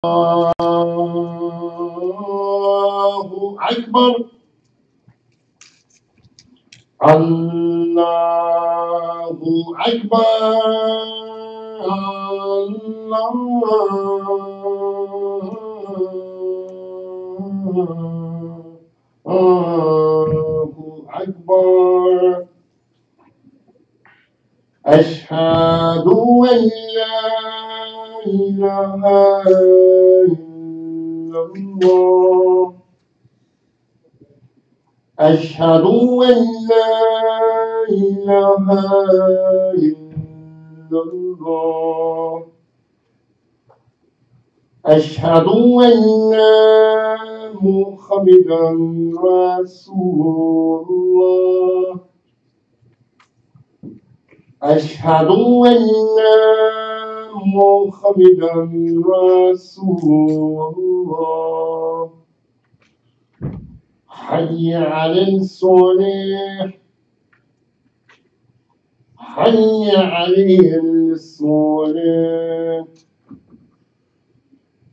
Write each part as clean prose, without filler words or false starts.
الله أكبر. الله أكبر. الله أكبر. أشهد أن لا إله إلا الله. أشهد أن لا إله إلا الله. أشهد أن محمدا رسول الله. أشهد أن محمدا رسول الله. حي على الصلاة. حي على الصلاة.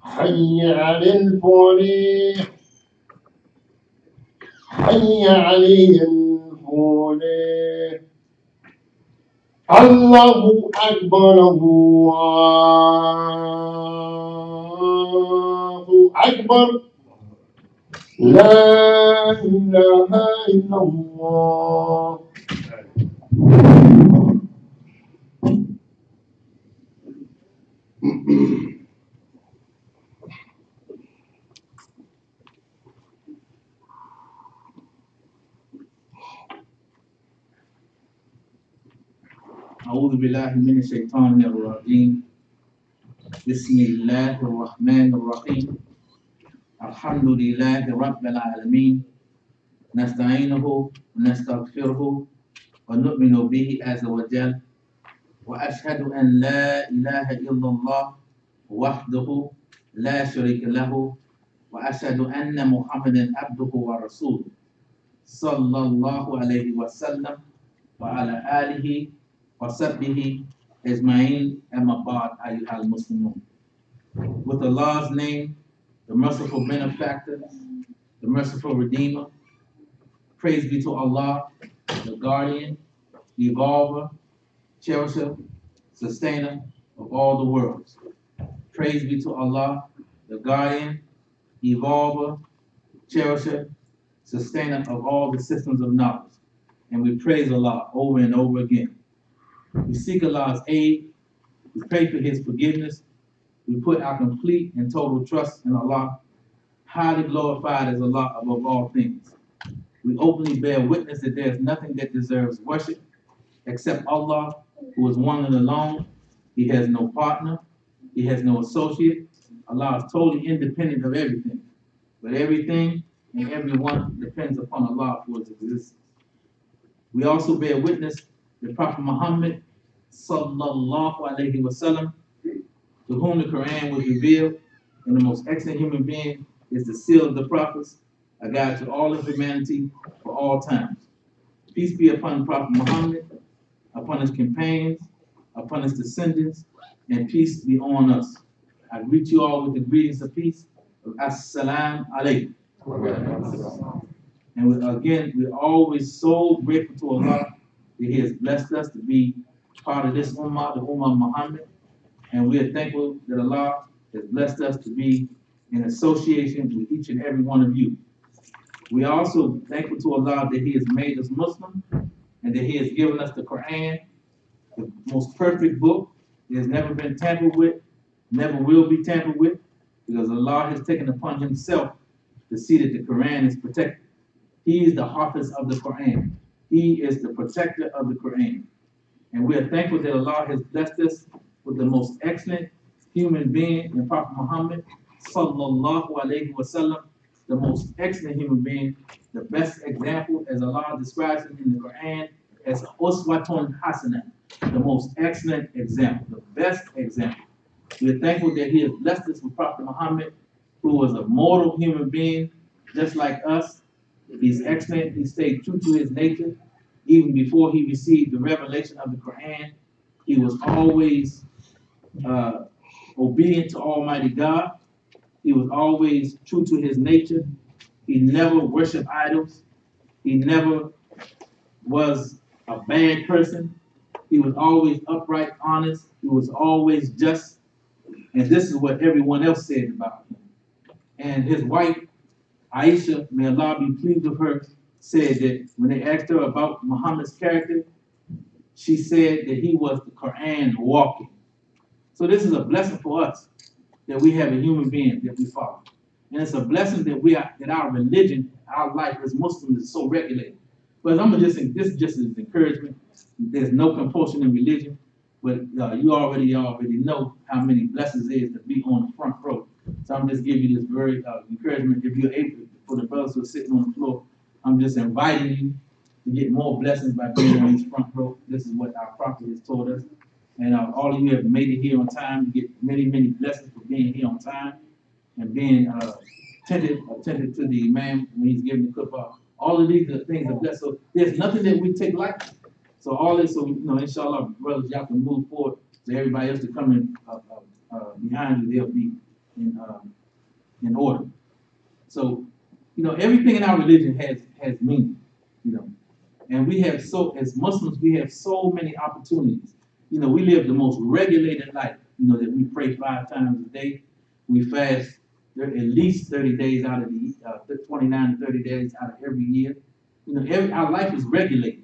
حي على الفلاح. حي على الفلاح. الله أكبر. الله أكبر. لا إله إلا الله. أعوذ بالله من الشيطان الرجيم. بسم الله الرحمن الرحيم. الحمد لله رب العالمين. نستعينه ونستغفره ونؤمن به عز وجل، وأشهد أن لا إله إلا الله وحده لا شريك له، وأشهد أن محمدا عبده ورسوله صلى الله عليه وسلم وعلى آله وصحبه أجمعين. أما بعد أيها المسلمون. With Allah's name, the merciful benefactor, the merciful redeemer, praise be to Allah, the guardian, evolver, cherisher, sustainer of all the worlds. Praise be to Allah, the guardian, evolver, cherisher, sustainer of all the systems of knowledge. And we praise Allah over and over again. We seek Allah's aid. We pray for His forgiveness. We put our complete and total trust in Allah, highly glorified as Allah above all things. We openly bear witness that there is nothing that deserves worship except Allah, who is one and alone. He has no partner. He has no associate. Allah is totally independent of everything. But everything and everyone depends upon Allah for its existence. We also bear witness that Prophet Muhammad sallallahu alaihi wasallam, to whom the Quran was revealed, and the most excellent human being, is the seal of the prophets, a guide to all of humanity for all times. Peace be upon Prophet Muhammad, upon his companions, upon his descendants, and peace be on us. I greet you all with the greetings of peace of Assalamu alaikum. And again, we're always so grateful to Allah that He has blessed us to be part of this Ummah, the Ummah of Muhammad. And we are thankful that Allah has blessed us to be in association with each and every one of you. We are also thankful to Allah that He has made us Muslim and that He has given us the Quran, the most perfect book. It has never been tampered with, never will be tampered with, because Allah has taken upon Himself to see that the Quran is protected. He is the Hafiz of the Quran. He is the protector of the Quran. And we are thankful that Allah has blessed us with the most excellent human being in Prophet Muhammad sallallahu alaihi wasallam, the most excellent human being, the best example, as Allah describes him in the Quran as uswatun hasana, the most excellent example, the best example. We are thankful that He has blessed us with Prophet Muhammad, who was a mortal human being just like us. He's excellent. He stayed true to his nature. Even before he received the revelation of the Quran, he was always obedient to Almighty God. He was always true to his nature. He never worshiped idols. He never was a bad person. He was always upright, honest. He was always just. And this is what everyone else said about him. And his wife, Aisha, may Allah be pleased with her, said that when they asked her about Muhammad's character, she said that he was the Quran walking. So this is a blessing for us that we have a human being that we follow. And it's a blessing that our religion, our life as Muslims is so regulated. But I'm just this is just an encouragement. There's no compulsion in religion, but you already know how many blessings there is to be on the front row. So I'm just giving you this very encouragement. If you're able, for the brothers who are sitting on the floor, I'm just inviting you to get more blessings by being on this front row. This is what our prophet has taught us. And all of you have made it here on time. You get many, many blessings for being here on time and being attentive to the Imam when he's giving the Khutbah. All of these are things of blessed. So there's nothing that we take lightly. So all this, so inshallah, brothers, y'all can move forward. So everybody else to come in behind you, they'll be in order. So everything in our religion has meaning. And we have as Muslims, we have so many opportunities. We live the most regulated life. That we pray 5 times a day. We fast at least 30 days out of the 29 to 30 days out of every year. Our life is regulated,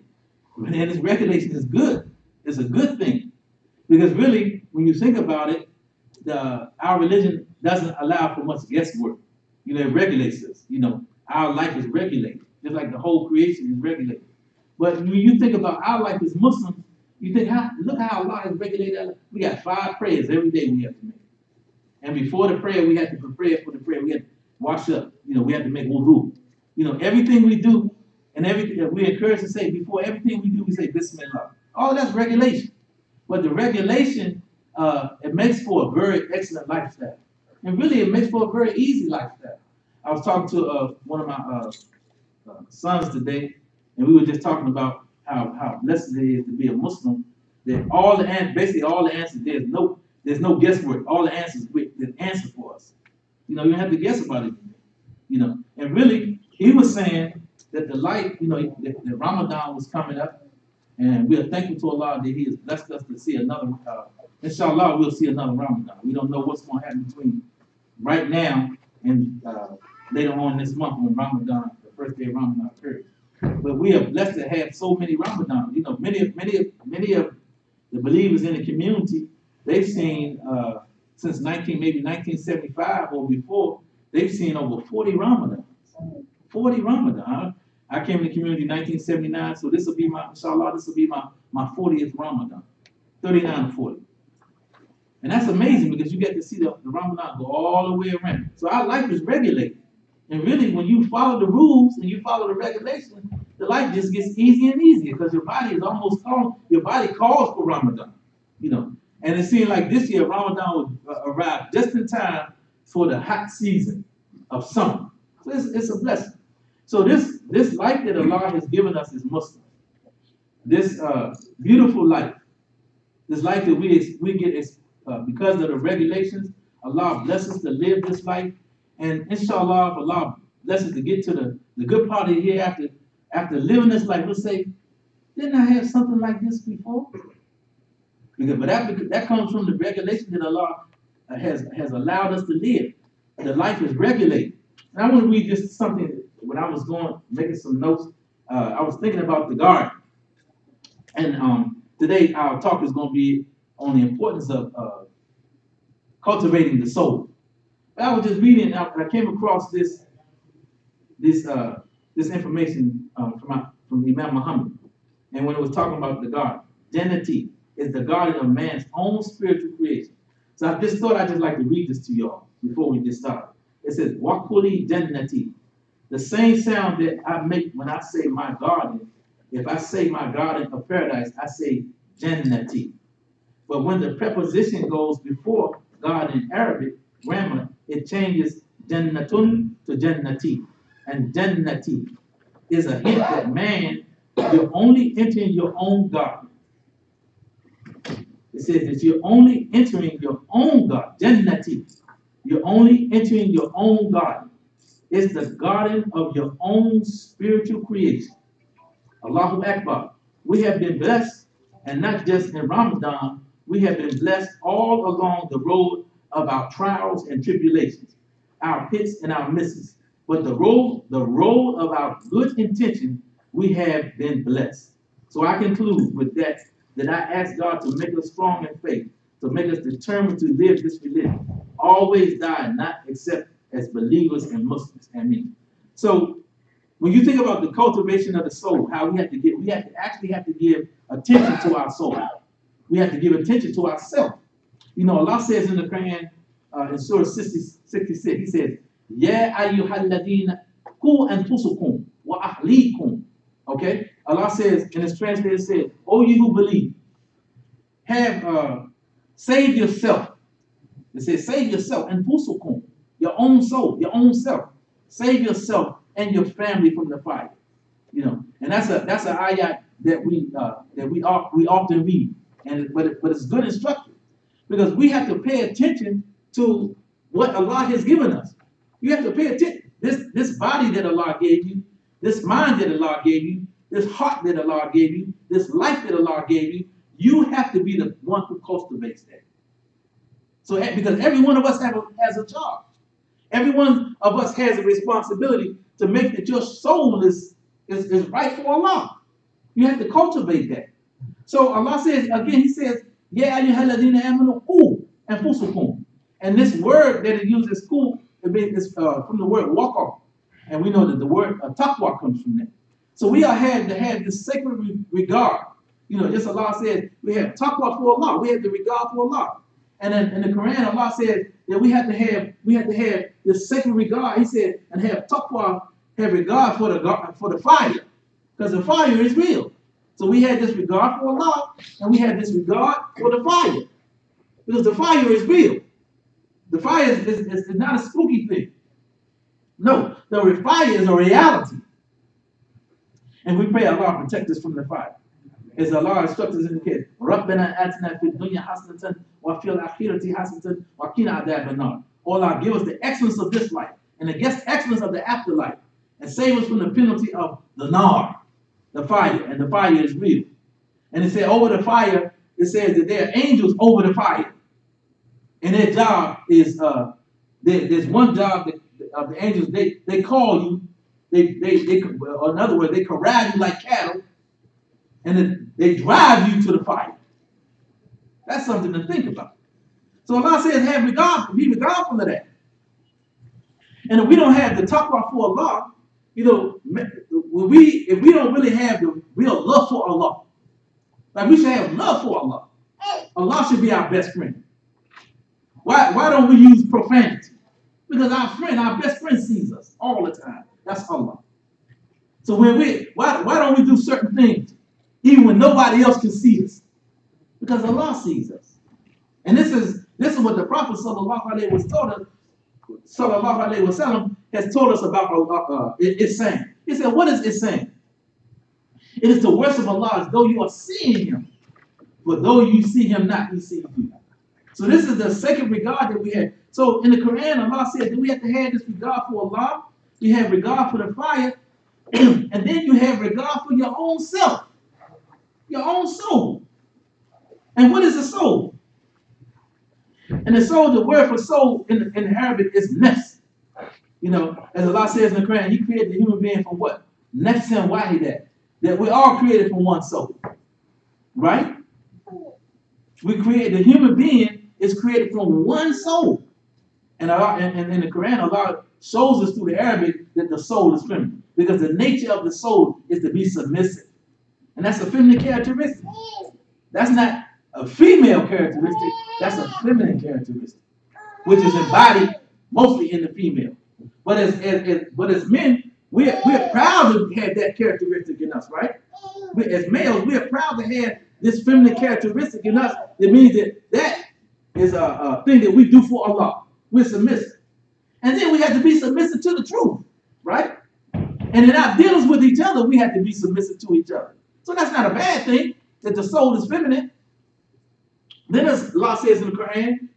and this regulation is good. It's a good thing because really, when you think about it, our religion doesn't allow for much guesswork. It regulates us. Our life is regulated, just like the whole creation is regulated. But when you think about our life as Muslims, you think, look how Allah has regulated. We got 5 prayers every day we have to make. And before the prayer, we have to prepare for the prayer. We have to wash up. We have to make wudu. Everything we do, and everything we encourage to say, before everything we do, we say Bismillah. All that's regulation. But the regulation, it makes for a very excellent lifestyle. And really, it makes for a very easy lifestyle. I was talking to one of my sons today, and we were just talking about how blessed it is to be a Muslim. That basically all the answers, there's no guesswork. All the answers the answer for us. You don't have to guess about it. And really, he was saying that the light, that Ramadan was coming up, and we are thankful to Allah that He has blessed us to see another. Inshallah, we'll see another Ramadan. We don't know what's going to happen between right now and later on this month when Ramadan, the first day of Ramadan occurs. But we are blessed to have so many Ramadan. Many of the believers in the community, they've seen since maybe 1975 or before, they've seen over 40 Ramadans. 40 Ramadan. I came to the community in 1979, so this will be my 40th Ramadan. 39 or 40. And that's amazing because you get to see the Ramadan go all the way around. So our life is regulated. And really, when you follow the rules and you follow the regulations, the life just gets easier and easier because your body calls for Ramadan. And it seemed like this year Ramadan would arrive just in time for the hot season of summer. So it's a blessing. So this life that Allah has given us as Muslims, this beautiful life, this life that we get because of the regulations, Allah blesses us to live this life. And inshallah, if Allah blesses us to get to the good part of the year after living this life, we'll say, didn't I have something like this before? But that comes from the regulation that Allah has allowed us to live. The life is regulated. And I want to read just something. When I was making some notes, I was thinking about the garden. And today our talk is going to be on the importance of cultivating the soul. But I was just reading, and I came across this information from Imam Muhammad. And when it was talking about the garden, Jannati is the garden of man's own spiritual creation. So I just thought I'd just like to read this to y'all before we get started. It says, Wakuli Jannati. The same sound that I make when I say my garden, if I say my garden of paradise, I say Jannati. But when the preposition goes before God in Arabic grammar, it changes Jannatun to Jannati. And Jannati is a hint that man, you're only entering your own garden. It says that you're only entering your own garden, Jannati. You're only entering your own garden. It's the garden of your own spiritual creation. Allahu Akbar. We have been blessed, and not just in Ramadan, we have been blessed all along the road of our trials and tribulations, our hits and our misses. But the road of our good intention, we have been blessed. So I conclude with that I ask God to make us strong in faith, to make us determined to live this religion. Always die, not except as believers and Muslims. Amen. So when you think about the cultivation of the soul, how we actually have to give attention to our soul. We have to give attention to ourselves. You know, Allah says in the Quran, in Surah 66, He says, Ya ayyuhalladina ku anfusukum wa ahlikum. Okay? Allah says, in His translation, says, O you who believe, have save yourself. It says, save yourself, anfusukum, your own soul, your own self. Save yourself and your family from the fire. You know, and that's an ayat that we often read, but it's good instruction because we have to pay attention to what Allah has given us. You have to pay attention. This body that Allah gave you, this mind that Allah gave you, this heart that Allah gave you, this life that Allah gave you, you have to be the one who cultivates that. So because every one of us has a charge. Every one of us has a responsibility to make that your soul is right for Allah. You have to cultivate that. So Allah says, again, He says, Ya ayyuhalladhina amanu qu anfusakum. And this word that it uses, qu, is from the word waqar. And we know that the word taqwa comes from that. So we are had to have this sacred regard. You know, just Allah says, we have taqwa for Allah. We have the regard for Allah. And then in the Quran, Allah says that we have to have this sacred regard. He said, and have taqwa, have regard for the fire, because the fire is real. So we had this regard for Allah, and we had this regard for the fire, because the fire is real. The fire is not a spooky thing. No, the fire is a reality, and we pray Allah protect us from the fire. As Allah instructs us in the case, رَبَّنَا آتِنَا فِي الدُّنْيَا حَسَنَةً وَفِي الْآخِرَةِ حَسَنَةً وَقِنَا عَذَابَ النَّارِ. Oh Allah, give us the excellence of this life and the excellence of the afterlife, and save us from the penalty of the nar, the fire, and the fire is real. And it said over the fire, it says that there are angels over the fire, and their job is there's one job that of the angels, they call you, or in other words, they corral you like cattle. And then they drive you to the fire. That's something to think about. So Allah says, be regardful of that. And if we don't have the taqwa for Allah, you know, if we don't really have the real love for Allah, like we should have love for Allah. Allah should be our best friend. Why don't we use profanity? Because our best friend sees us all the time. That's Allah. So why don't we do certain things even when nobody else can see us? Because Allah sees us. And this is what the Prophet sallallahu alaihi wasallam has told us about it's saying. He said, what is it saying? It is to worship Allah as though you are seeing Him. But though you see Him not, He sees you. So this is the sacred regard that we have. So in the Quran, Allah said that we have to have this regard for Allah. You have regard for the fire. And then you have regard for your own self. Your own soul. And what is a soul? And the soul, the word for soul in Arabic is nafs. You know, as Allah says in the Quran, He created the human being from what? Nafsan wahidah. That we all created from one soul. Right? We created, the human being is created from one soul. And in the Quran, Allah shows us through the Arabic that the soul is feminine. Because the nature of the soul is to be submissive. And that's a feminine characteristic. That's not a female characteristic. That's a feminine characteristic, which is embodied mostly in the female. But as men, we're proud to have that characteristic in us, right? As males, we're proud to have this feminine characteristic in us. That means that is a thing that we do for Allah. We're submissive. And then we have to be submissive to the truth, right? And in our dealings with each other, we have to be submissive to each other. So that's not a bad thing, that the soul is feminine. Then as Allah says in the Quran,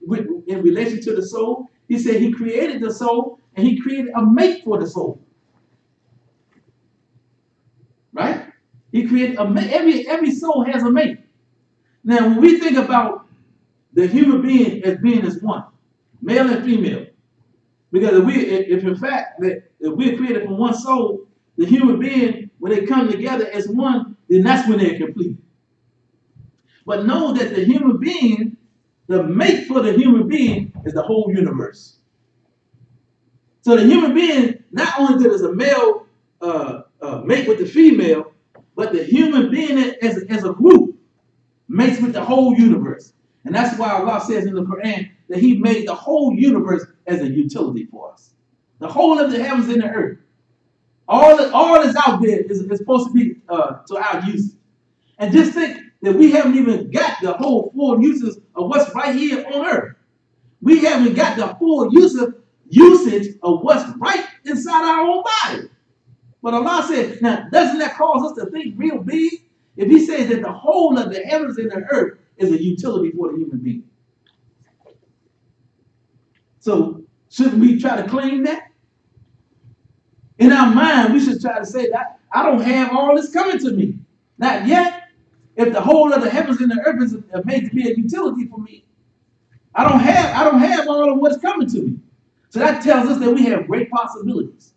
in relation to the soul, He said he created the soul and he created a mate for the soul. Right? He created a mate. Every soul has a mate. Now, when we think about the human being as being as one, male and female, because if in fact that if we're created from one soul, the human being, when they come together as one, then that's when they're complete. But know that the human being, the mate for the human being is the whole universe. So the human being, not only that is a male mate with the female, but the human being as a group mates with the whole universe. And that's why Allah says in the Quran that he made the whole universe as a utility for us. The whole of the heavens and the earth. All that's out there is supposed to be to our use. And just think that we haven't even got the whole full uses of what's right here on earth. We haven't got the full usage of what's right inside our own body. But Allah said, now, doesn't that cause us to think real big? If he says that the whole of the heavens and the earth is a utility for the human being. So, shouldn't we try to claim that? In our mind, we should try to say that I don't have all this coming to me. Not yet. If the whole of the heavens and the earth is made to be a utility for me, I don't have all of what's coming to me. So that tells us that we have great possibilities,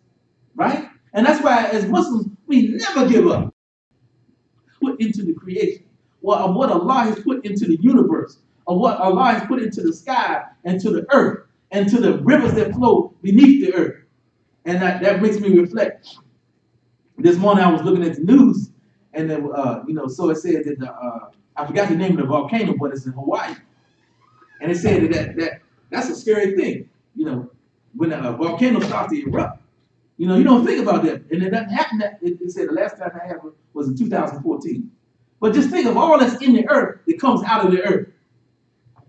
right? And that's why as Muslims, we never give up. Put into the creation, of what Allah has put into the universe, of what Allah has put into the sky and to the earth and to the rivers that flow beneath the earth. And that makes me reflect. This morning I was looking at the news, and then so it said that I forgot the name of the volcano, but it's in Hawaii, and it said that's a scary thing. When a volcano starts to erupt, you don't think about that, and it doesn't happen. It said the last time that happened was in 2014. But just think of all that's in the earth that comes out of the earth,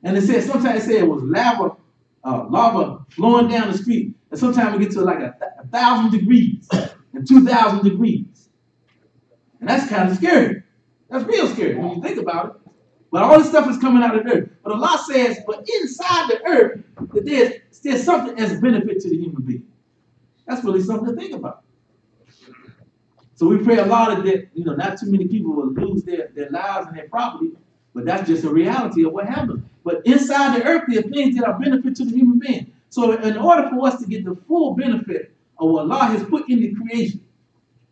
and it said sometimes it was lava flowing down the street, and sometimes it gets to like 1,000 degrees and 2,000 degrees. And that's kind of scary. That's real scary when you think about it. But all this stuff is coming out of the earth. But Allah says, but inside the earth, that there's something as a benefit to the human being. That's really something to think about. So we pray Allah that not too many people will lose their lives and their property, but that's just a reality of what happens. But inside the earth, there are things that are benefit to the human being. So in order for us to get the full benefit of what Allah has put in the creation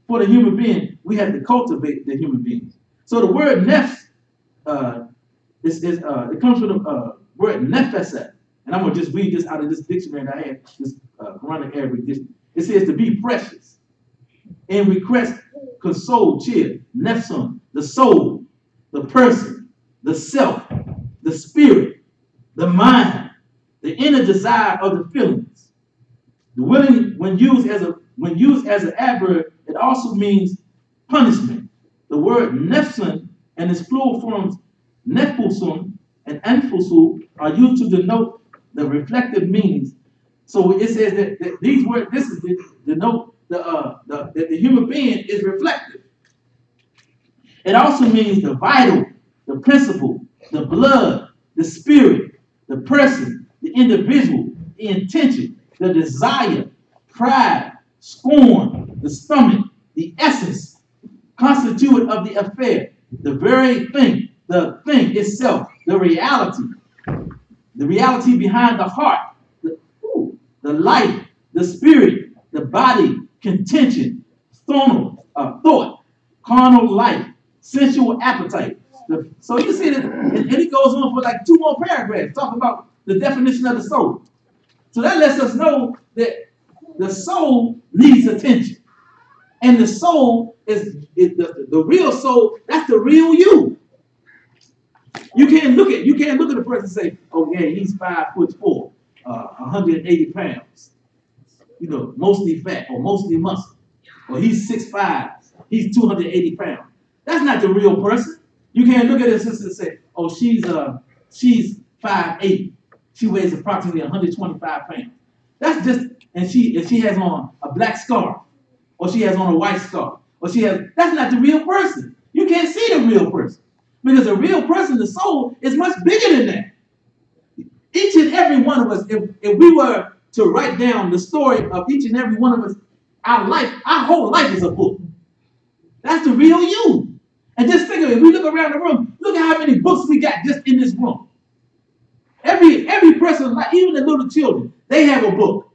for the human being, we have to cultivate the human beings. So the word nefs, it comes from the word nefesa. And I'm going to just read this out of this dictionary that I had, this Quranic Arabic dictionary. It says to be precious. And request, console, cheer, nefsun, the soul, the person, the self, the spirit, the mind, the inner desire of the feelings. The willing, when used as an adverb, it also means punishment. The word nefsun and its plural forms nefusun and anfusu are used to denote the reflective meanings. So it says that these words, this is to denote that the human being is reflective. It also means the vital, the principle, the blood, the spirit, the person, the individual, the intention, the desire, pride, scorn, the stomach, the essence, constituent of the affair, the very thing, the thing itself, the reality behind the heart, the life, the spirit, the body, contention, thought, carnal life, sensual appetite. So you see that, and it goes on for like 2 more paragraphs, talking about the definition of the soul. So that lets us know that the soul needs attention. And the soul is the real soul, that's the real you. You can't look at a person and say, oh yeah, he's 5'4", 180 pounds, mostly fat or mostly muscle, or he's 6'5", he's 280 pounds. That's not the real person. You can't look at a sister and say, oh, she's 5'8", she weighs approximately 125 pounds. That's just, and she has on a black scarf, or she has on a white scarf, or that's not the real person. You can't see the real person. Because a real person, the soul, is much bigger than that. Each and every one of us, if we were to write down the story of each and every one of us, our whole life is a book. That's the real you. And just think of it. We look around the room. Look at how many books we got just in this room. Every person's life, even the little children, they have a book.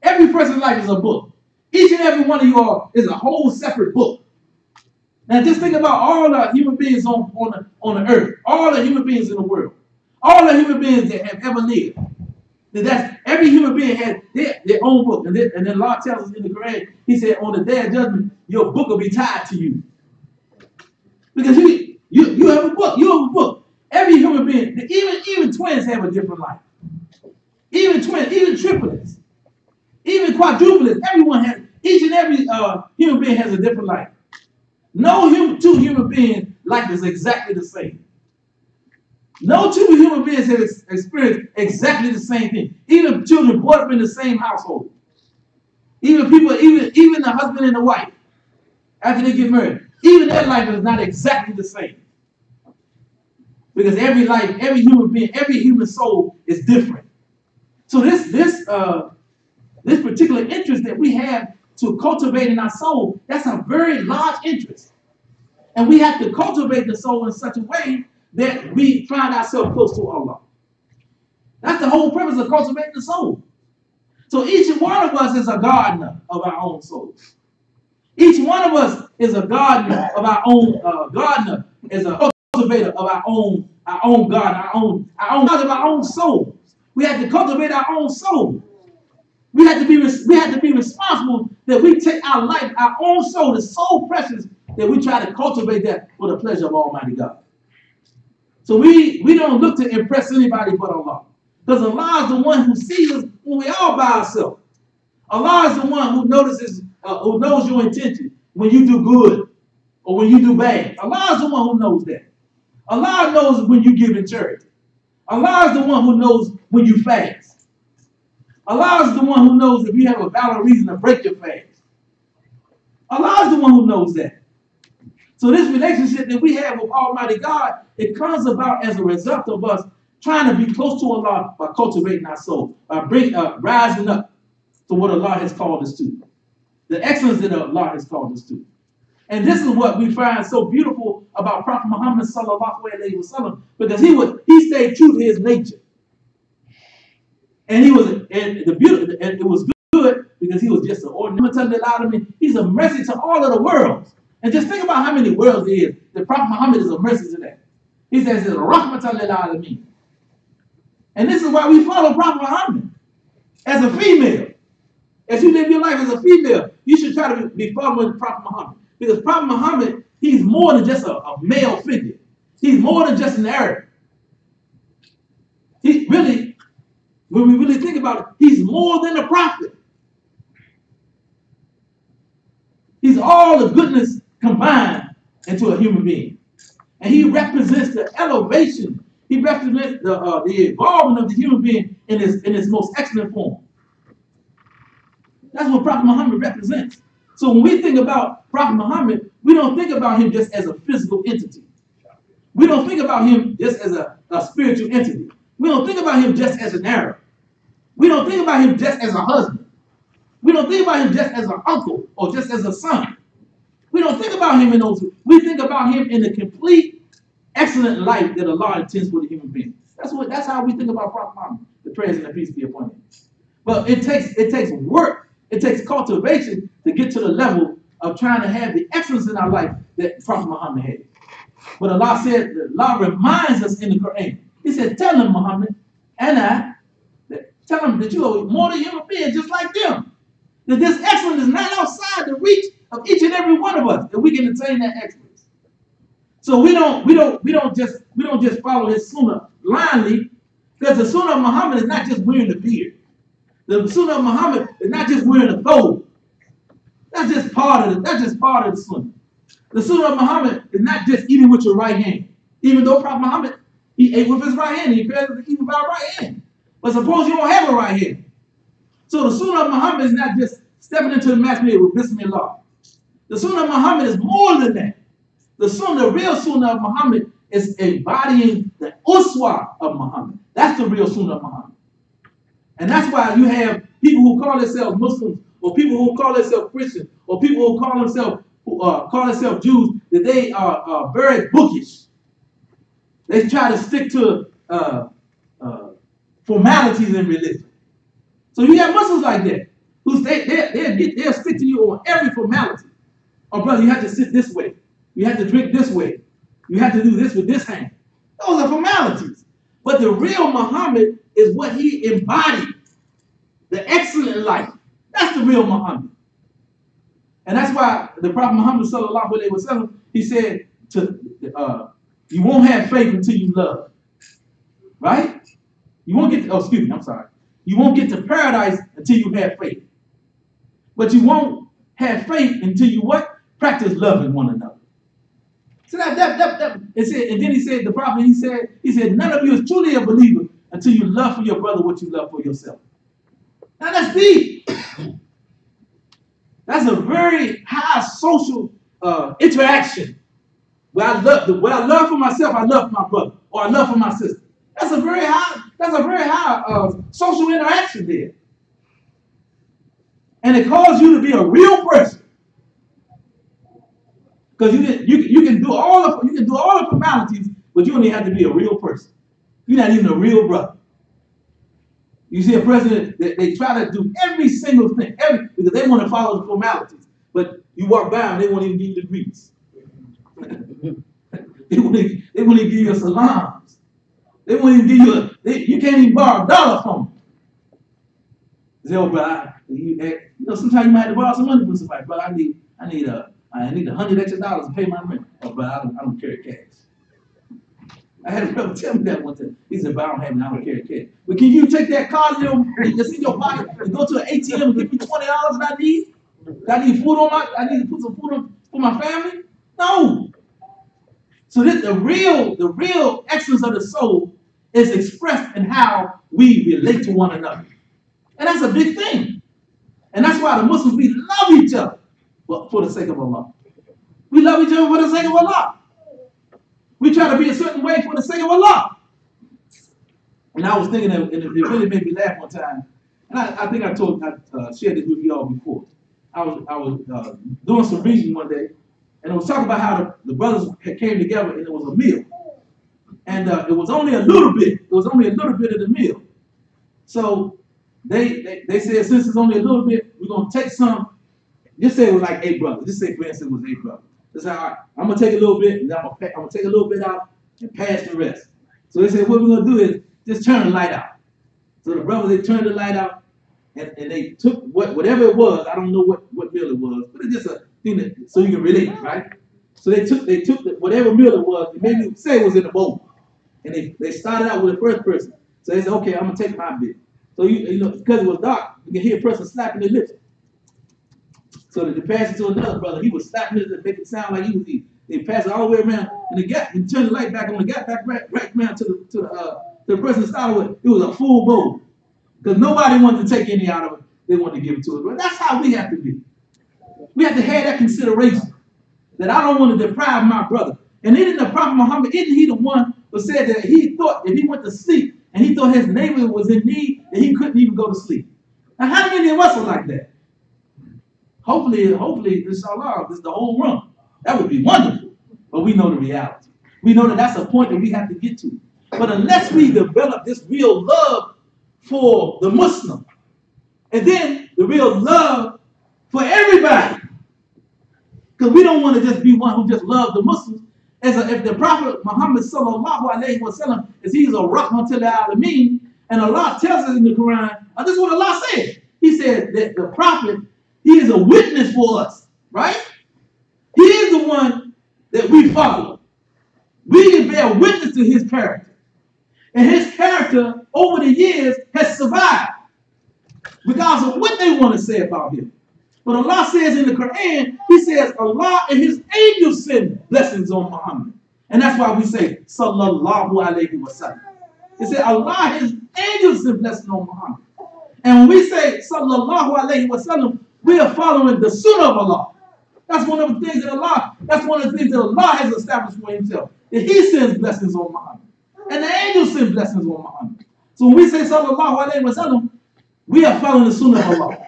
Every person's life is a book. Each and every one of you all is a whole separate book. Now just think about all the human beings on the earth, all the human beings in the world, all the human beings that have ever lived. That's every human being has their own book. And then Allah tells us in the Quran, He said, on the day of judgment, your book will be tied to you. Because you have a book. You have a book. Every human being, even twins have a different life. Even twins, even triplets, even quadruplets, everyone has, each and every human being has a different life. No two human beings' life is exactly the same. No two human beings have experienced exactly the same thing. Even children brought up in the same household. Even the husband and the wife, after they get married, even their life is not exactly the same. Because every life, every human being, every human soul is different. So this particular interest that we have to cultivate in our soul, that's a very large interest. And we have to cultivate the soul in such a way that we find ourselves close to Allah. That's the whole purpose of cultivating the soul. So each one of us is a gardener of our own souls. Each one of us is a gardener of our own gardener, is a cultivator of our own garden, our own souls. We have to cultivate our own soul. We have to be responsible that we take our life, our own soul is so precious that we try to cultivate that for the pleasure of Almighty God. So we don't look to impress anybody but Allah. Because Allah is the one who sees us when we all by ourselves. Allah is the one who knows your intention when you do good or when you do bad. Allah is the one who knows that. Allah knows when you give in charity. Allah is the one who knows when you fast. Allah is the one who knows if you have a valid reason to break your fast. Allah is the one who knows that. So this relationship that we have with Almighty God, it comes about as a result of us trying to be close to Allah by cultivating our soul, by rising up to what Allah has called us to, the excellence that Allah has called us to. And this is what we find so beautiful about Prophet Muhammad sallallahu alaihi wasallam, because he stayed true to his nature, and it was good because he was just an ordinary. He's a mercy to all of the worlds. And just think about how many worlds there is. The Prophet Muhammad is a mercy to that. He says it's rahmatan lil alamin. And this is why we follow Prophet Muhammad as a female. As you live your life as a female, you should try to be following Prophet Muhammad. Because Prophet Muhammad, he's more than just a male figure. He's more than just an Arab. He really, when we really think about it, he's more than a prophet. He's all the goodness combined into a human being. And he represents the elevation. He represents the evolvement of the human being in its most excellent form. That's what Prophet Muhammad represents. So when we think about Prophet Muhammad, we don't think about him just as a physical entity. We don't think about him just as a spiritual entity. We don't think about him just as an Arab. We don't think about him just as a husband. We don't think about him just as an uncle or just as a son. We don't think about him in those. We think about him in the complete, excellent life that Allah intends for the human being. That's how we think about Prophet Muhammad. The prayers and the peace be upon him. But it takes work. It takes cultivation to get to the level of trying to have the excellence in our life that Prophet Muhammad had. But Allah reminds us in the Quran. He said, tell them, Muhammad, tell them that you are more than human beings just like them. That this excellence is not outside the reach of each and every one of us, that we can attain that excellence. So we don't just follow his sunnah blindly, because the sunnah of Muhammad is not just wearing the beard. The sunnah of Muhammad is not just wearing a thobe. That's just part of the sunnah. The sunnah of Muhammad is not just eating with your right hand. Even though Prophet Muhammad, he ate with his right hand, he prepared to eat with our right hand. But suppose you don't have a right hand. So the sunnah of Muhammad is not just stepping into the masjid with Bismillah. The sunnah of Muhammad is more than that. The real sunnah of Muhammad is embodying the uswa of Muhammad. That's the real Sunnah of Muhammad. And that's why you have people who call themselves Muslims, or people who call themselves Christians, or people who call themselves Jews, that they are very bookish. They try to stick to formalities in religion. So you have Muslims like that, who they'll stick to you on every formality. Oh, brother, you have to sit this way. You have to drink this way. You have to do this with this hand. Those are formalities. But the real Muhammad is what he embodied, the excellent life. That's the real Muhammad. And that's why the Prophet Muhammad sallallahu alaihi wasallam, he said you won't have faith until you love. Right? You won't get You won't get to paradise until you have faith. But you won't have faith until you what? Practice loving one another. So it said, and then he said, the prophet, he said, none of you is truly a believer until you love for your brother what you love for yourself. Now that's deep. That's a very high social interaction. Where I love for myself, I love for my brother, or I love for my sister. That's a very high social interaction there. And it calls you to be a real person. Because you can do all the formalities, but you only have to be a real person. You're not even a real brother. You see a president that they try to do every single thing, because they want to follow the formalities. But you walk by them, they won't even give you the greets. They won't even give you salams. They won't even give you you can't even borrow $1 from them. Say, oh, brother, sometimes you might have to borrow some money from somebody, but I need $100 extra to pay my rent. Oh, but I don't carry cash. I had a brother tell me that one time. He said, but I don't carry cash. But can you take that card that's in your pocket and go to an ATM and give me $20 that I need? I need to put some food on for my family? No. So the real essence of the soul is expressed in how we relate to one another. And that's a big thing. And that's why the Muslims, we love each other for the sake of Allah. We love each other for the sake of Allah. We try to be a certain way for the sake of Allah. And I was thinking, and it really made me laugh one time. And I think I shared this with you all before. I was doing some reading one day, and it was talking about how the brothers came together, and it was a meal. And it was only a little bit. It was only a little bit of the meal. So they said, since it's only a little bit, we're going to take some. Just say it was like 8 brothers. Just say, for instance, it was 8 brothers. They said, all right, I'm going to take a little bit, and then I'm going to take a little bit out and pass the rest. So they said, what we're going to do is just turn the light out. So the brothers, they turned the light out, and they took whatever it was. I don't know what meal it was, but it's just a thing so you can relate, right? So they took whatever meal it was, and maybe say it was in a bowl. And they started out with the first person. So they said, okay, I'm going to take my bit. So, because it was dark, you can hear a person slapping their lips. So they passed it to another brother. He was slapping it and making it sound like he was eating. They passed it all the way around, and turned the light back on. Got back right around to the person that started with. It was a full bowl. Because nobody wanted to take any out of it. They wanted to give it to us. But that's how we have to be. We have to have that consideration. That I don't want to deprive my brother. And then the Prophet Muhammad, isn't he the one who said that he thought if he went to sleep and he thought his neighbor was in need, that he couldn't even go to sleep? Now, how many of us are like that? Hopefully, inshallah, this is the whole room. That would be wonderful. But we know the reality. We know that that's a point that we have to get to. But unless we develop this real love for the Muslim, and then the real love for everybody, because we don't want to just be one who just loves the Muslims. If the Prophet Muhammad sallallahu alaihi wasallam is he's a rahmah to the alameen, and Allah tells us in the Quran, this is what Allah said. He said that the Prophet, he is a witness for us, right? He is the one that we follow. We can bear witness to his character. And his character over the years has survived because of what they want to say about him. But Allah says in the Quran, he says Allah and his angels send blessings on Muhammad. And that's why we say sallallahu alayhi wa sallam. He said Allah and his angels send blessings on Muhammad. And when we say sallallahu alayhi wa sallam, we are following the sunnah of Allah. That's one of the things that Allah has established for himself. That he sends blessings on Muhammad. And the angels send blessings on Muhammad. So when we say sallallahu alaihi wasallam, we are following the sunnah of Allah.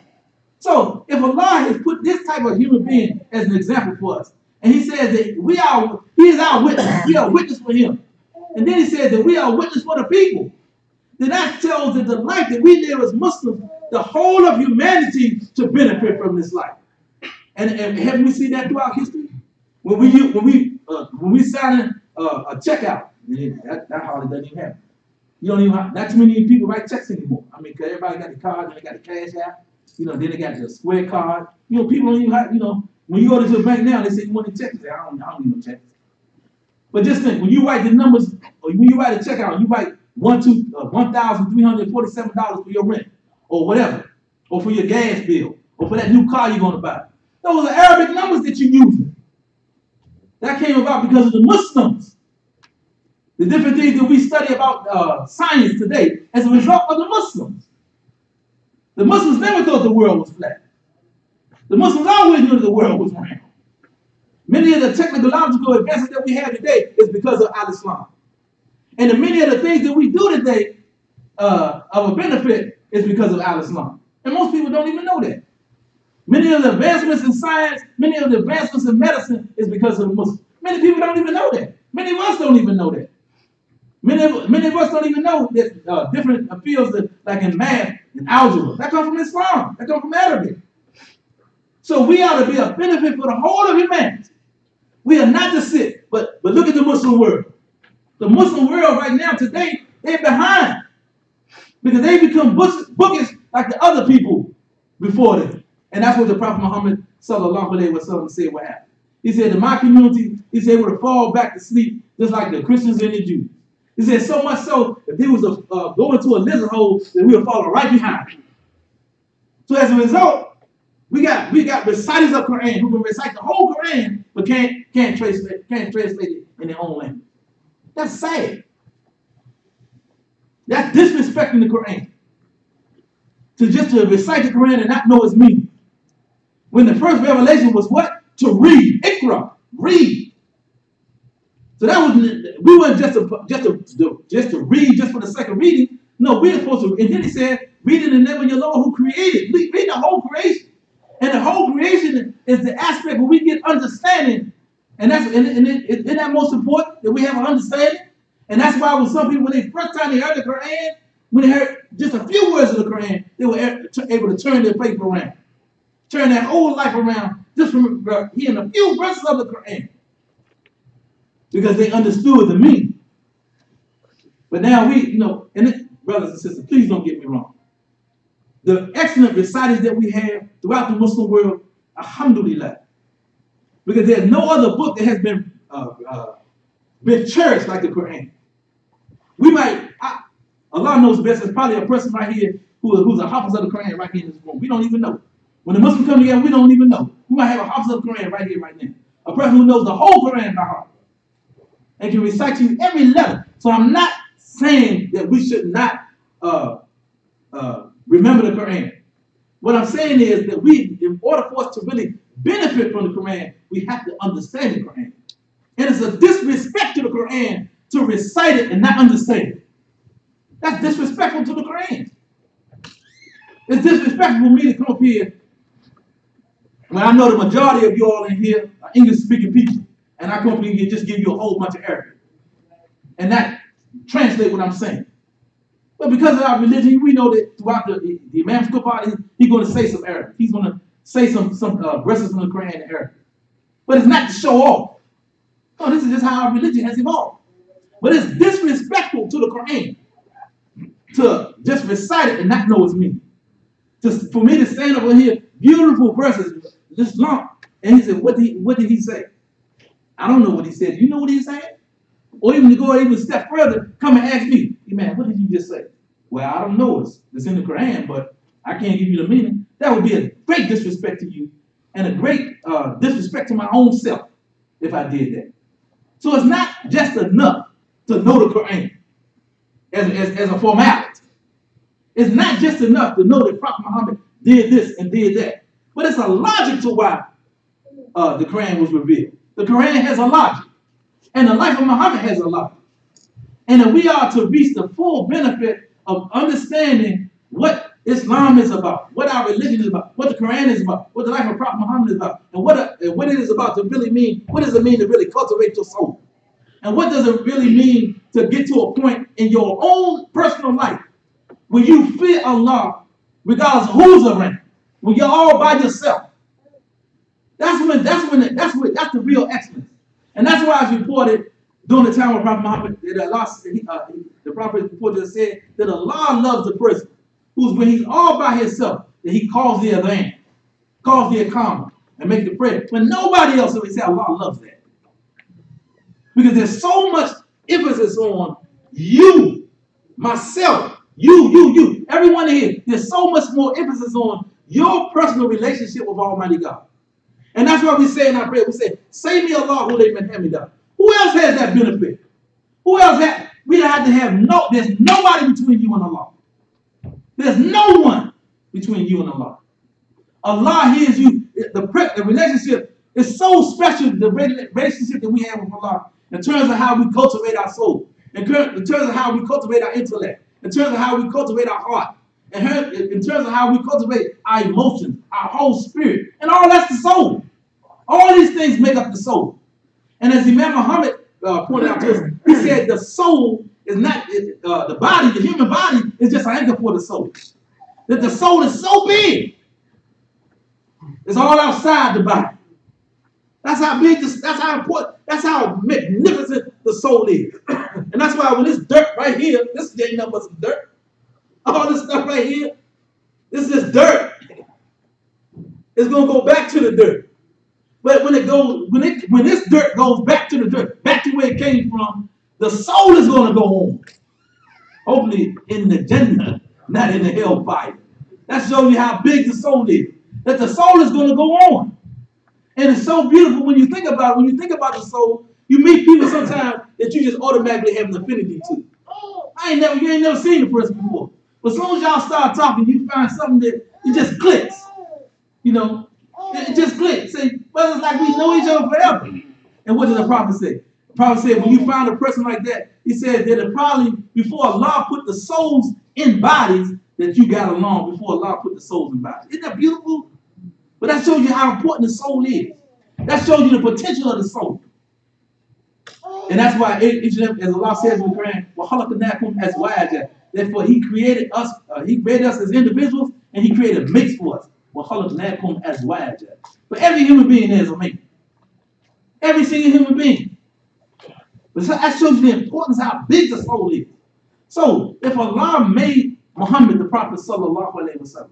So if Allah has put this type of human being as an example for us, and he says that he is our witness, we are witness for him. And then he said that we are witness for the people. Then that tells that the life that we live as Muslims, the whole of humanity to benefit from this life. And haven't we seen that throughout history? When we sign a check out, that hardly doesn't even happen. You don't even not too many people write checks anymore. I mean, cause everybody got the card, and they got the cash out. Then they got the square card. People don't even have, when you go to the bank now, they say you want a check. You say, I don't need no checks. But just think, when you write the numbers, or when you write a check out, you write $1,347 for your rent, or whatever, or for your gas bill, or for that new car you're going to buy. Those are Arabic numbers that you're using. That came about because of the Muslims. The different things that we study about science today as a result of the Muslims. The Muslims never thought the world was flat. The Muslims always knew that the world was round. Many of the technological advances that we have today is because of Al-Islam. And many of the things that we do today of a benefit is because of Al-Islam. And most people don't even know that. Many of the advancements in science, many of the advancements in medicine is because of the Muslims. Many people don't even know that. Many of us don't even know that. Many of us don't even know that different fields like in math and algebra, that come from Islam, that come from Arabic. So we ought to be a benefit for the whole of humanity. We are not to sit, but look at the Muslim world. The Muslim world right now today, they're behind because they become bookish like the other people before them. And that's what the Prophet Muhammad sallallahu alaihi wasallam said what happened. He said, in my community, he's able to fall back to sleep just like the Christians and the Jews. He said, so much so, if he was going to a lizard hole, then we would follow right behind him. So as a result, we got reciters of Quran who can recite the whole Quran, but can't translate it in their own language. That's sad. That's disrespecting the Quran. To recite the Quran and not know its meaning. When the first revelation was what? To read. Ikra. Read. So that was, we weren't just to read just for the sake of reading. No, we're supposed to. And then he said, read in the name of your Lord who created. Read the whole creation. And the whole creation is the aspect where we get understanding. And that's isn't that most important that we have an understanding? And that's why when some people, when they first time they heard the Quran, when they heard just a few words of the Quran, they were able to turn their faith around. Turn their whole life around just from hearing a few verses of the Quran. Because they understood the meaning. But now brothers and sisters, please don't get me wrong. The excellent reciters that we have throughout the Muslim world, alhamdulillah. Because there's no other book that has been cherished like the Quran. Allah knows best. There's probably a person right here who's a hafiz of the Quran right here in this room. We don't even know. When the Muslims come together, we don't even know. We might have a hafiz of the Quran right here, right now. A person who knows the whole Quran by heart and can recite to you every letter. So I'm not saying that we should not remember the Quran. What I'm saying is that in order for us to really benefit from the Quran, we have to understand the Quran. And it's a disrespect to the Quran to recite it and not understand it. That's disrespectful to the Quran. It's disrespectful for me to come up here when I know the majority of you all in here are English-speaking people, and I come up here and just give you a whole bunch of Arabic and not translate what I'm saying. But because of our religion, we know that throughout the Imam's Khutbah, he's going to say some Arabic. He's going to say some verses from the Quran in Arabic. But it's not to show off. No, this is just how our religion has evolved. But it's disrespectful to the Quran to just recite it and not know its meaning. For me to stand over here, beautiful verses, just long, and he said, what did he say? I don't know what he said. You know what he said? Or even to go even a step further, come and ask me, man, what did you just say? Well, I don't know. It's in the Quran, but I can't give you the meaning. That would be a great disrespect to you and a great disrespect to my own self if I did that. So it's not just enough to know the Quran as a formality. It's not just enough to know that Prophet Muhammad did this and did that. But it's a logic to why the Quran was revealed. The Quran has a logic. And the life of Muhammad has a logic. And that we are to reach the full benefit of understanding what Islam is about, what our religion is about, what the Quran is about, what the life of Prophet Muhammad is about, and what it is about to really mean. What does it mean to really cultivate your soul? And what does it really mean to get to a point in your own personal life where you fear Allah, regardless of who's around, when you're all by yourself? That's the real excellence. And that's why it's reported during the time of Prophet Muhammad that the Prophet reported said that Allah loves the person who's when he's all by himself, that he calls the adhan, calls the iqamah, and makes the prayer. When nobody else will say Allah loves that. Because there's so much emphasis on you, myself, you, everyone here. There's so much more emphasis on your personal relationship with Almighty God. And that's why we say in our prayer, we say, say me Allah who min hamidah. Who else has that benefit? Who else has? We don't have to have there's nobody between you and Allah. There's no one between you and Allah. Allah hears you. The relationship is so special, the relationship that we have with Allah, in terms of how we cultivate our soul, in terms of how we cultivate our intellect, in terms of how we cultivate our heart, in terms of how we cultivate our emotions, our whole spirit, and all that's the soul. All these things make up the soul. And as Imam Muhammad pointed out to us, he said the soul is not the body, the human body is just an anchor for the soul. That the soul is so big, it's all outside the body. That's how big, that's how important, that's how magnificent the soul is. And that's why when this dirt right here, this ain't nothing but some dirt. All this stuff right here, this is just dirt. It's gonna go back to the dirt. But when this dirt goes back to the dirt, back to where it came from, the soul is gonna go on. Hopefully in the Jannah, not in the hellfire. That shows you how big the soul is. That the soul is gonna go on. And it's so beautiful when you think about it. When you think about the soul, you meet people sometimes that you just automatically have an affinity to. You ain't never seen the person before. But as soon as y'all start talking, you find something that it just clicks. You know, it just clicks. Say, well, it's like we know each other forever. And what did the prophet say? The prophet said, when you find a person like that, he said that it probably, before Allah put the souls in bodies, that you got along before Allah put the souls in bodies. Isn't that beautiful? But that shows you how important the soul is. That shows you the potential of the soul. And that's why, as Allah says in the Quran, وَخَلَقْنَاكُمْ أَزْوَاجًا. Therefore, He created us as individuals, and He created mates for us. وَخَلَقْنَاكُمْ أَزْوَاجًا. But every human being is a mate. Every single human being. But that shows you the importance of how big the soul is. So, if Allah made Muhammad, the Prophet sallallahu alaihi wasallam,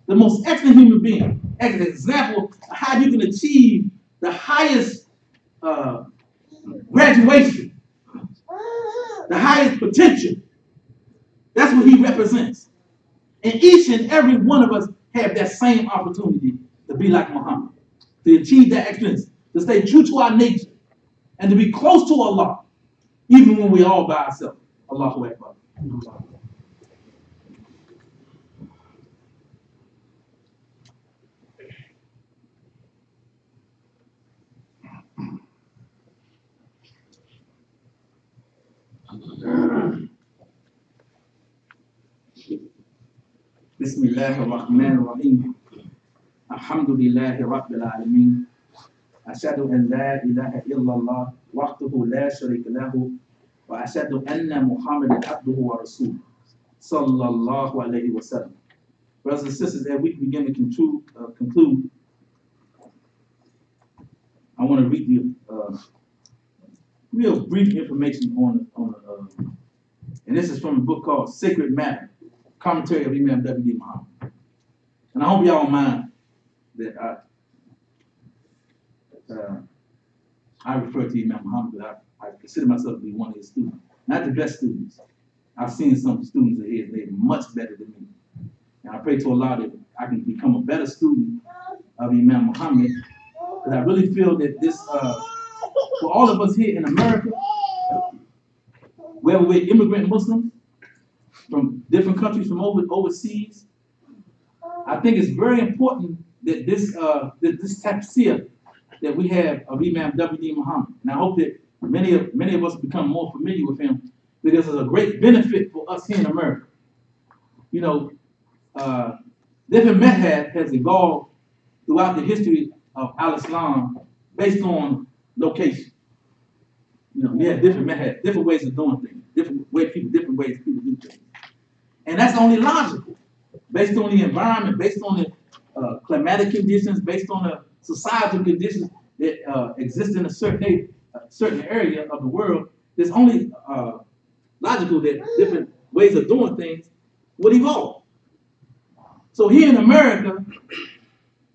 the most excellent human being, as an example of how you can achieve the highest graduation, the highest potential. That's what he represents. And each and every one of us have that same opportunity to be like Muhammad, to achieve that excellence, to stay true to our nature, and to be close to Allah, even when we're all by ourselves. Allahu Akbar. Bismillah ar-Rahman ar-Rahim. Alhamdulillahi Rabbil Alameen. Ashhadu an la ilaha illallah wahdahu la sharika lahu wa ashhadu anna Muhammadan abduhu wa rasuluh sallallahu alayhi wa sallam. Brothers and sisters, as we begin to conclude, I want to read you real brief information on and this is from a book called Sacred Matter, commentary of Imam W.D. Muhammad. And I hope y'all don't mind that I refer to Imam Muhammad, but I consider myself to be one of his students. Not the best students. I've seen some students of his, they're much better than me. And I pray to Allah that I can become a better student of Imam Muhammad, because I really feel that this, for all of us here in America, whether we're immigrant Muslims from different countries, from overseas, I think it's very important that this tafsir that we have of Imam W.D. Muhammad, and I hope that many of us become more familiar with him, because it's a great benefit for us here in America. You know, different madhab has evolved throughout the history of Al-Islam based on location. You know, we have different madhab, different ways of doing things, different ways people do things. And that's only logical, based on the environment, based on the climatic conditions, based on the societal conditions that exist in a certain area of the world. It's only logical that different ways of doing things would evolve. So here in America,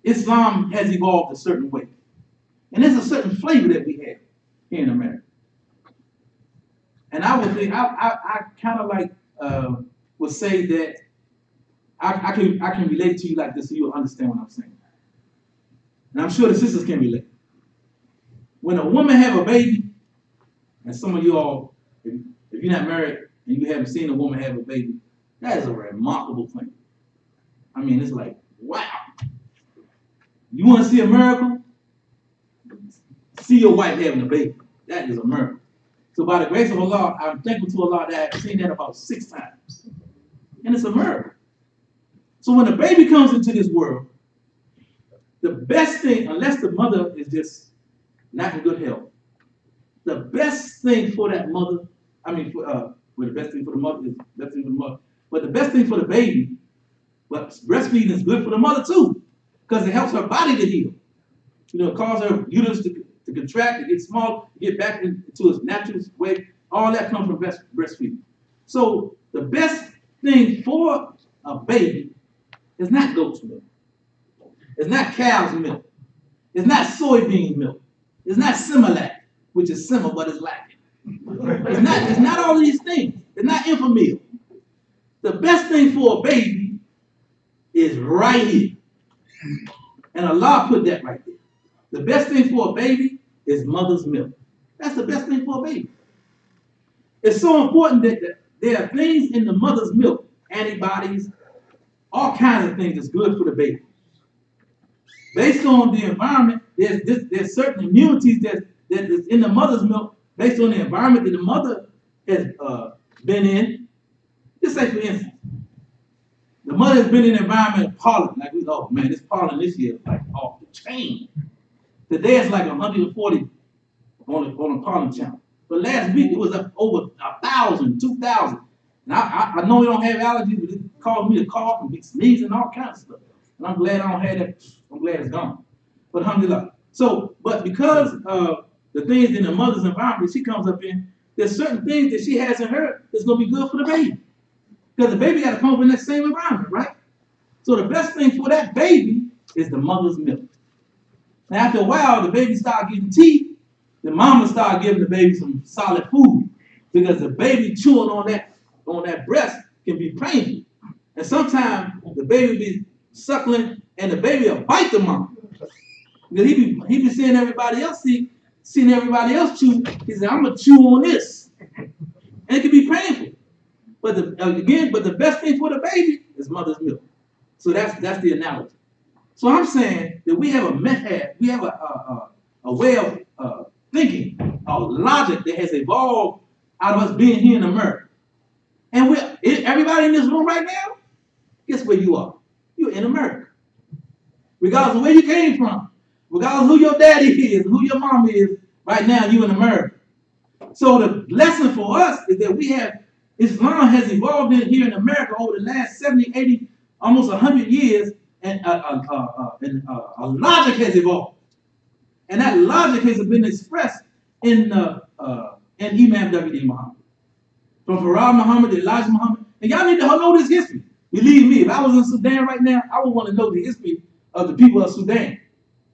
Islam has evolved a certain way. And there's a certain flavor that we have here in America. And I would think, I kind of like would say that I can relate to you like this so you'll understand what I'm saying. And I'm sure the sisters can relate. When a woman have a baby, and some of you all, if you're not married and you haven't seen a woman have a baby, that is a remarkable thing. I mean, it's like, wow. You want to see a miracle? See your wife having a baby. That is a miracle. So by the grace of Allah, I'm thankful to Allah that I've seen that about 6 times. And it's a miracle. So when a baby comes into this world, the best thing, unless the mother is just not in good health, the best thing for that mother, well, the best thing for the mother is the best thing for the mother, but the best thing for the baby, but breastfeeding is good for the mother too, because it helps her body to heal. You know, it causes her uterus to contract, to get small, get back into its natural way. All that comes from breastfeeding. So the best thing for a baby is not goat's milk. It's not cow's milk. It's not soybean milk. It's not Similac, which is similar but it's lacking. It's not all of these things. It's not Infamil. The best thing for a baby is right here. And Allah put that right there. The best thing for a baby is mother's milk. That's the best thing for a baby. It's so important that there are things in the mother's milk, antibodies, all kinds of things that's good for the baby. Based on the environment, there's certain immunities that is in the mother's milk based on the environment that the mother has been in. Just say, for instance, the mother has been in an environment of pollen. Like, oh man, this pollen this year is like off the chain. Today it's like 140 on the pollen count. But last week it was up over 1,000, 2,000. And I know we don't have allergies, but it caused me to cough and be sneezing and all kinds of stuff. And I'm glad I don't have that. I'm glad it's gone. But alhamdulillah. So, but because of the things in the mother's environment she comes up in, there's certain things that she has in her that's going to be good for the baby. Because the baby got to come up in that same environment, right? So the best thing for that baby is the mother's milk. Now, after a while, the baby start getting teeth. The mama start giving the baby some solid food because the baby chewing on that breast can be painful. And sometimes the baby be suckling and the baby will bite the mama. Because he be seeing everybody else seeing everybody else chew. He said, I'm gonna chew on this. And it can be painful. But the best thing for the baby is mother's milk. So that's the analogy. So I'm saying that we have a method, we have a way of thinking, a logic that has evolved out of us being here in America. And everybody in this room right now, guess where you are? You're in America. Regardless of where you came from, regardless of who your daddy is, who your mom is, right now you in America. So the lesson for us is that Islam has evolved here in America over the last 70, 80, almost 100 years, and a logic has evolved. And that logic has been expressed in Imam W.D. Muhammad. From Farah Muhammad to Elijah Muhammad. And y'all need to know this history. Believe me, if I was in Sudan right now, I would want to know the history of the people of Sudan.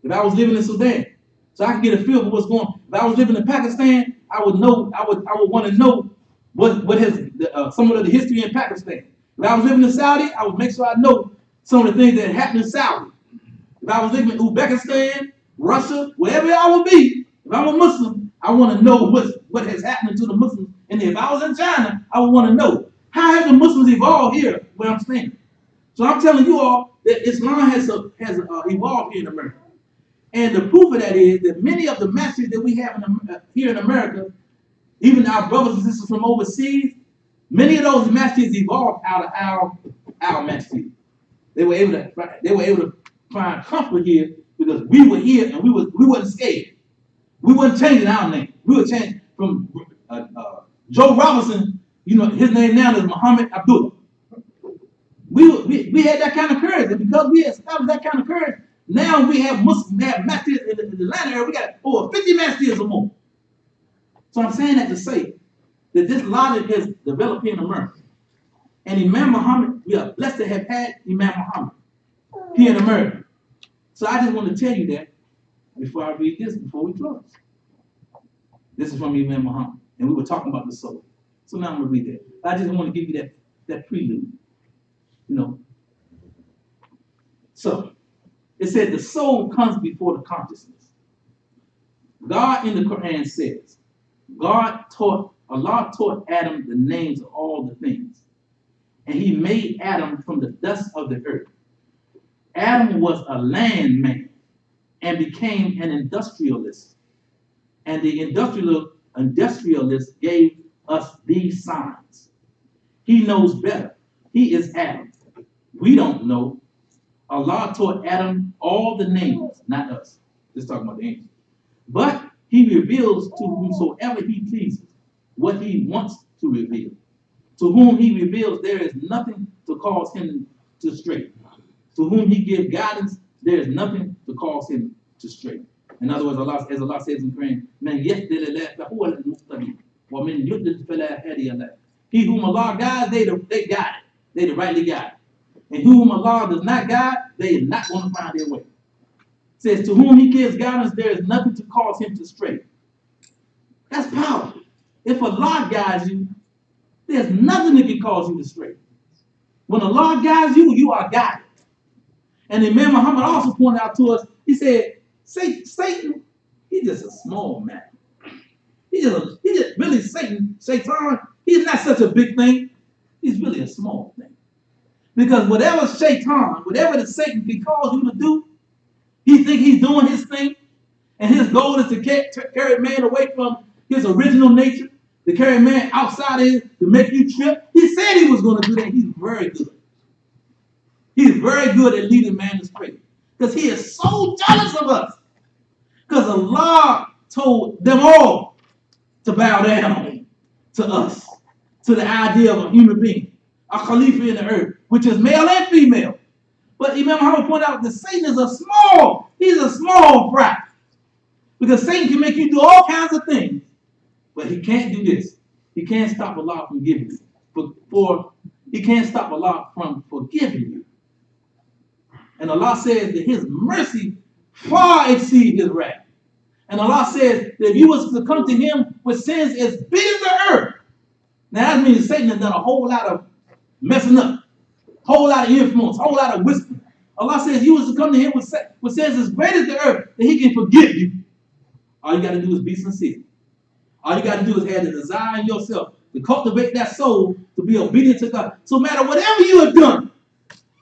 If I was living in Sudan, so I can get a feel for what's going on. If I was living in Pakistan, I would want to know what has some of the history in Pakistan. If I was living in Saudi, I would make sure I know some of the things that happened in Saudi. If I was living in Uzbekistan, Russia, wherever I would be, if I'm a Muslim, I want to know what has happened to the Muslims. And if I was in China, I would want to know how have the Muslims evolved here where I'm standing. So I'm telling you all that Islam has evolved here in America. And the proof of that is that many of the messages that we have here in America Even our brothers and sisters from overseas, many of those masjids evolved out of our masjid. They were able to find comfort here because we were here and we wasn't scared. We wasn't changing our name. We were changing from Joe Robinson. You know, his name now is Muhammad Abdullah. We had that kind of courage, and because we established that kind of courage, now we have Muslims, we have masjids in the Atlanta area. We got over 50 masjids or more. So I'm saying that to say that this logic is developing in America. And Imam Muhammad, we are blessed to have had Imam Muhammad here in America. So I just want to tell you that before I read this, before we close. This is from Imam Muhammad, and we were talking about the soul. So now I'm going to read that. I just want to give you that prelude. You know. So it said the soul comes before the consciousness. God in the Quran says, Allah taught Adam the names of all the things. And he made Adam from the dust of the earth. Adam was a landman and became an industrialist. And the industrialist gave us these signs. He knows better. He is Adam. We don't know. Allah taught Adam all the names, not us. Just talking about the angels. But he reveals to whomsoever he pleases what he wants to reveal. To whom he reveals, there is nothing to cause him to stray. To whom he gives guidance, there is nothing to cause him to stray. In other words, as Allah says in Quran, "Man yahdilillah fahuwa al-muhtadi, wa man yudlil fala hadiya lahu." He whom Allah guides, they guide. They the rightly guide. And whom Allah does not guide, they are not going to find their way. It says, to whom he gives guidance, there is nothing to cause him to stray. That's powerful. If Allah guides you, there's nothing that can cause you to stray. When Allah guides you, you are guided. And Imam Muhammad also pointed out to us, he said, Satan, he's just a small man. He just really Satan, he's not such a big thing. He's really a small thing. Because whatever the Satan can cause you to do, he think he's doing his thing, and his goal is to carry man away from his original nature, to carry man outside of it, to make you trip. He said he was going to do that. He's very good. He's very good at leading man astray. Because he is so jealous of us. Because Allah told them all to bow down to us, to the idea of a human being, a Khalifa in the earth, which is male and female. But Imam Muhammad pointed out that Satan is he's a small fry. Because Satan can make you do all kinds of things, but he can't do this. He can't stop Allah from giving you. He can't stop Allah from forgiving you. And Allah says that his mercy far exceeds his wrath. And Allah says that if you was to come to him with sins as big as the earth, now that means Satan has done a whole lot of messing up, whole lot of influence, whole lot of whispering. Allah says you was to come to him with sins as great as the earth, that he can forgive you. All you got to do is be sincere. All you got to do is have the desire in yourself to cultivate that soul to be obedient to God. So no matter whatever you have done,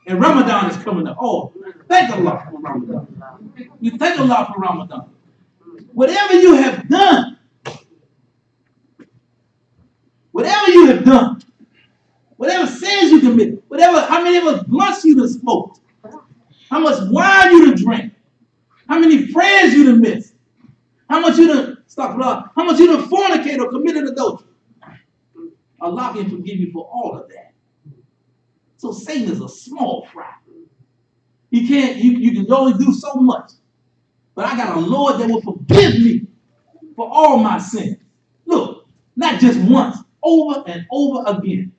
and Ramadan is coming up. Oh, thank Allah for Ramadan. You thank Allah for Ramadan. Whatever you have done, whatever sins you commit, how many of us blunts you to smoke, how much wine you to drink, how many prayers you to miss, how much you to fornicate or committed adultery. Allah can forgive you for all of that. So Satan is a small fry. You can only do so much. But I got a Lord that will forgive me for all my sins. Look, not just once, over and over again.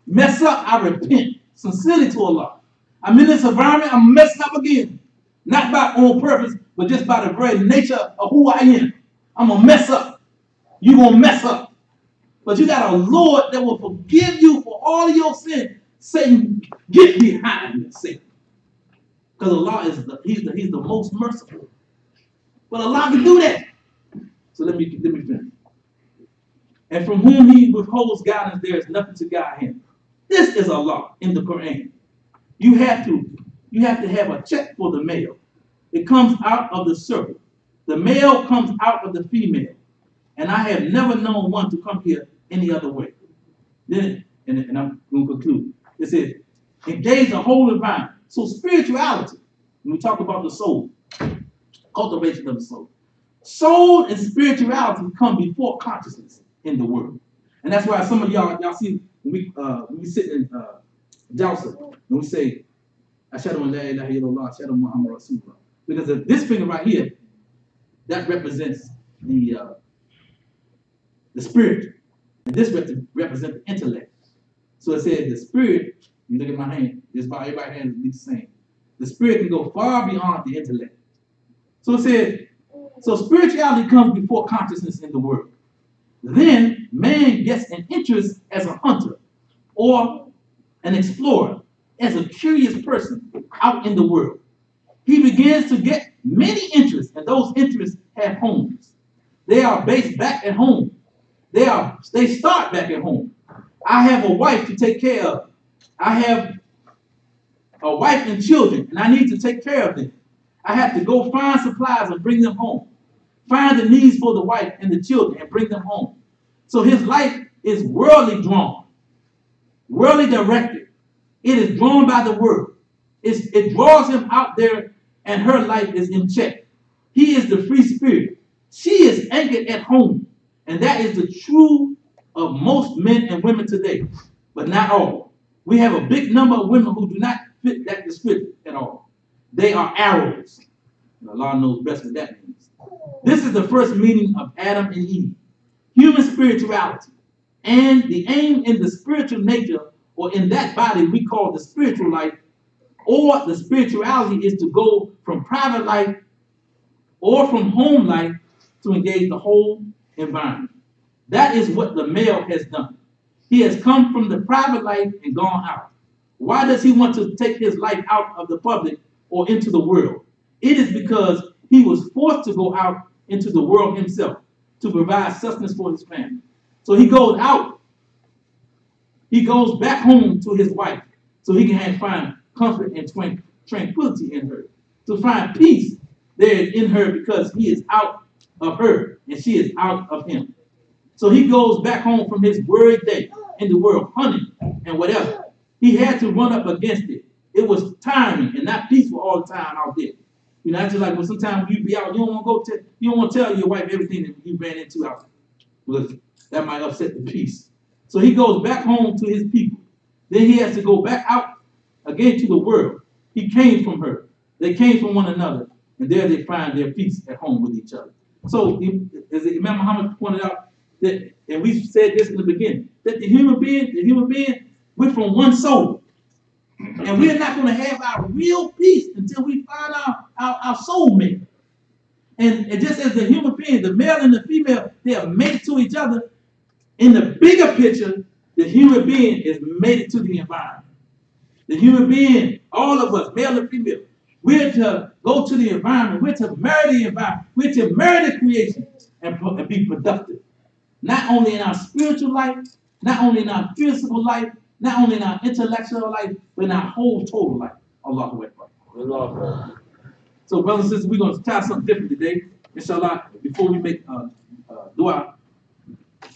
Mess up, I repent sincerely to Allah. I'm in this environment, I'm messing up again. Not by on purpose, but just by the very nature of who I am. I'm going to mess up. You're going to mess up. But you got a Lord that will forgive you for all of your sins. Satan, get behind me, Satan. Because Allah he's the most merciful. But Allah can do that. So let me finish. And from whom he withholds guidance, there is nothing to guide him. This is Allah in the Quran. You have to have a check for the male. It comes out of the circle. The male comes out of the female. and I have never known one to come here any other way. Then, and I'm going to conclude. It says, engage the whole environment. So spirituality, when we talk about the soul, cultivation of the soul. Soul and spirituality come before consciousness in the world. And that's why some of y'all see, when we sit in Jalsa, and we say, Ashhadu an la ilaha illallah, Ashhadu Muhammad Rasulullah. Because this finger right here, that represents the spirit. And this represents the intellect. So it says the spirit, you look at my hand, just about everybody's hand is the same. The spirit can go far beyond the intellect. So it says, so spirituality comes before consciousness in the world. Then man gets an interest as a hunter or an explorer, as a curious person out in the world. He begins to get many interests, and those interests have homes. They are based back at home. They start back at home. I have a wife to take care of. I have a wife and children, and I need to take care of them. I have to go find supplies and bring them home. Find the needs for the wife and the children and bring them home. So his life is worldly drawn, worldly directed. It is drawn by the world. It draws him out there, and her life is in check. He is the free spirit. She is anchored at home. And that is the true of most men and women today, but not all. We have a big number of women who do not fit that description at all. They are arrows. And Allah knows best what that means. This is the first meaning of Adam and Eve. Human spirituality. And the aim in the spiritual nature, or in that body we call the spiritual life, or the spirituality, is to go from private life or from home life to engage the whole environment. That is what the male has done. He has come from the private life and gone out. Why does he want to take his life out of the public or into the world? It is because he was forced to go out into the world himself to provide sustenance for his family. So he goes out. He goes back home to his wife so he can find comfort and tranquility in her, to find peace there in her, because he is out of her and she is out of him. So he goes back home from his worried day in the world, hunting and whatever. He had to run up against it. It was tiring and not peaceful all the time out there. You know, that's just like when sometimes you be out, you don't want to tell your wife everything that you ran into out there, because that might upset the peace. So he goes back home to his people. Then he has to go back out again to the world. He came from her. They came from one another, and there they find their peace at home with each other. So, as Imam Muhammad pointed out, that, and we said this in the beginning, that the human being, we're from one soul. And we're not going to have our real peace until we find our soulmate. And just as the human being, the male and the female, they are mated to each other. In the bigger picture, the human being is mated to the environment. The human being, all of us, male and female, we're to go to the environment. We're to marry the environment. We're to marry the creation and be productive. Not only in our spiritual life, not only in our physical life, not only in our intellectual life, but in our whole total life. Allahu Akbar. So, brothers and sisters, we're going to try something different today. Inshallah, before we make dua.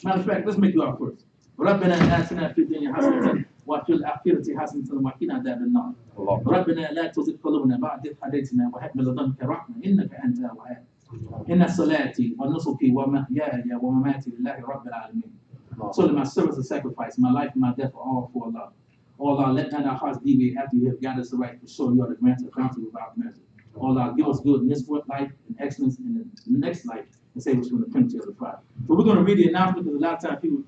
Matter of fact, let's make dua first. ربنا آتنا في الدنيا حسنة وفي الآخرة حسنة وقنا عذاب النار. ربنا لا تزغ قلوبنا بعد إذ هديتنا وهب من لدنك رحمة إنك أنت الوهاب. إن صلاتي ونسكي ومحياي ومماتي لله رب العالمين. So that my service is sacrifice, my life and my death are all for Allah. Oh Allah, let not our hearts deviate after you have guided us right, to show you are the grantor of bounty without measure. Oh Allah, give us good in this life and excellence in the next life, and save us from the penalty of the pride. So we're going to read the announcement, because a lot of times people